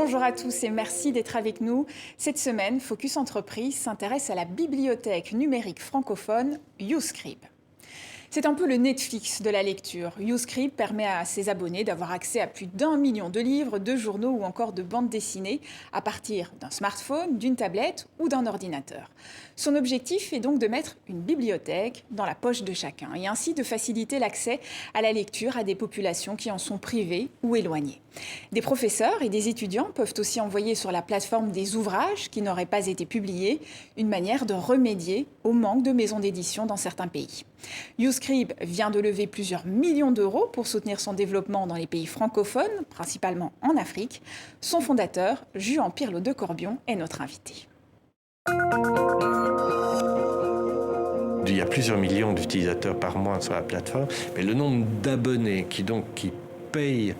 Bonjour à tous et merci d'être avec nous. Cette semaine, Focus Entreprise s'intéresse à la bibliothèque numérique francophone YouScribe. C'est un peu le Netflix de la lecture. YouScribe permet à ses abonnés d'avoir accès à plus d'1 million de livres, de journaux ou encore de bandes dessinées à partir d'un smartphone, d'une tablette ou d'un ordinateur. Son objectif est donc de mettre une bibliothèque dans la poche de chacun et ainsi de faciliter l'accès à la lecture à des populations qui en sont privées ou éloignées. Des professeurs et des étudiants peuvent aussi envoyer sur la plateforme des ouvrages qui n'auraient pas été publiés, une manière de remédier au manque de maisons d'édition dans certains pays. YouScribe vient de lever plusieurs millions d'euros pour soutenir son développement dans les pays francophones, principalement en Afrique. Son fondateur, Juan Pirlo de Corbion, est notre invité. Il y a plusieurs millions d'utilisateurs par mois sur la plateforme, mais le nombre d'abonnés qui payent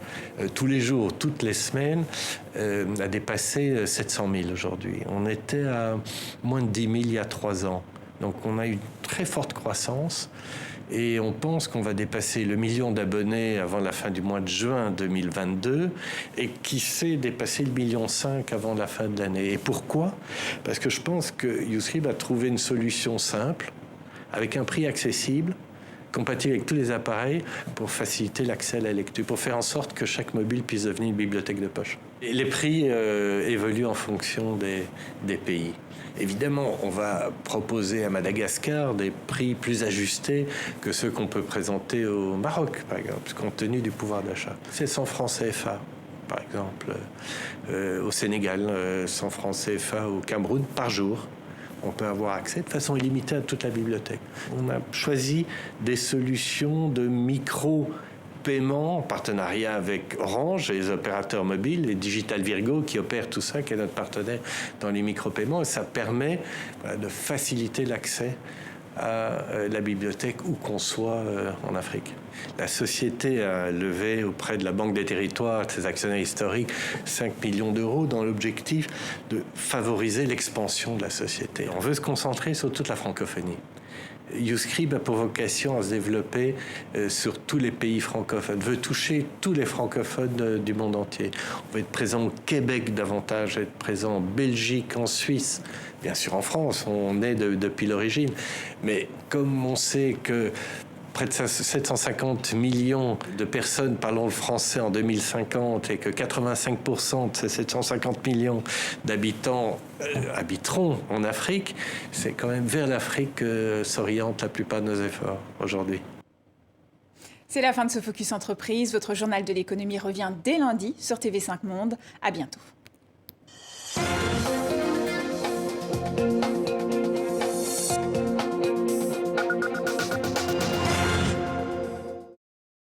tous les jours, toutes les semaines, a dépassé 700 000 aujourd'hui. On était à moins de 10 000 il y a 3 ans. Donc on a eu une très forte croissance et on pense qu'on va dépasser le million d'abonnés avant la fin du mois de juin 2022 et qui sait dépasser le 1,5 million avant la fin de l'année. Et pourquoi ? Parce que je pense que YouScribe a trouvé une solution simple, avec un prix accessible, compatible avec tous les appareils, pour faciliter l'accès à la lecture, pour faire en sorte que chaque mobile puisse devenir une bibliothèque de poche. Et les prix évoluent en fonction des pays. Évidemment, on va proposer à Madagascar des prix plus ajustés que ceux qu'on peut présenter au Maroc, par exemple, compte tenu du pouvoir d'achat. C'est 100 francs CFA, par exemple, au Sénégal, 100 francs CFA au Cameroun par jour. On peut avoir accès de façon illimitée à toute la bibliothèque. On a choisi des solutions de micro-paiement en partenariat avec Orange et les opérateurs mobiles, les Digital Virgo qui opèrent tout ça, qui est notre partenaire dans les micro-paiements. Et ça permet de faciliter l'accès à la bibliothèque où qu'on soit en Afrique. La société a levé auprès de la Banque des Territoires, de ses actionnaires historiques, 5 millions d'euros dans l'objectif de favoriser l'expansion de la société. On veut se concentrer sur toute la francophonie. YouScribe a pour vocation à se développer sur tous les pays francophones, veut toucher tous les francophones du monde entier. On veut être présent au Québec davantage, être présent en Belgique, en Suisse, bien sûr en France, on est depuis l'origine. Mais comme on sait que près de 750 millions de personnes parlant le français en 2050 et que 85% de ces 750 millions d'habitants habiteront en Afrique, c'est quand même vers l'Afrique que s'orientent la plupart de nos efforts aujourd'hui. C'est la fin de ce Focus Entreprise. Votre journal de l'économie revient dès lundi sur TV5 Monde. À bientôt.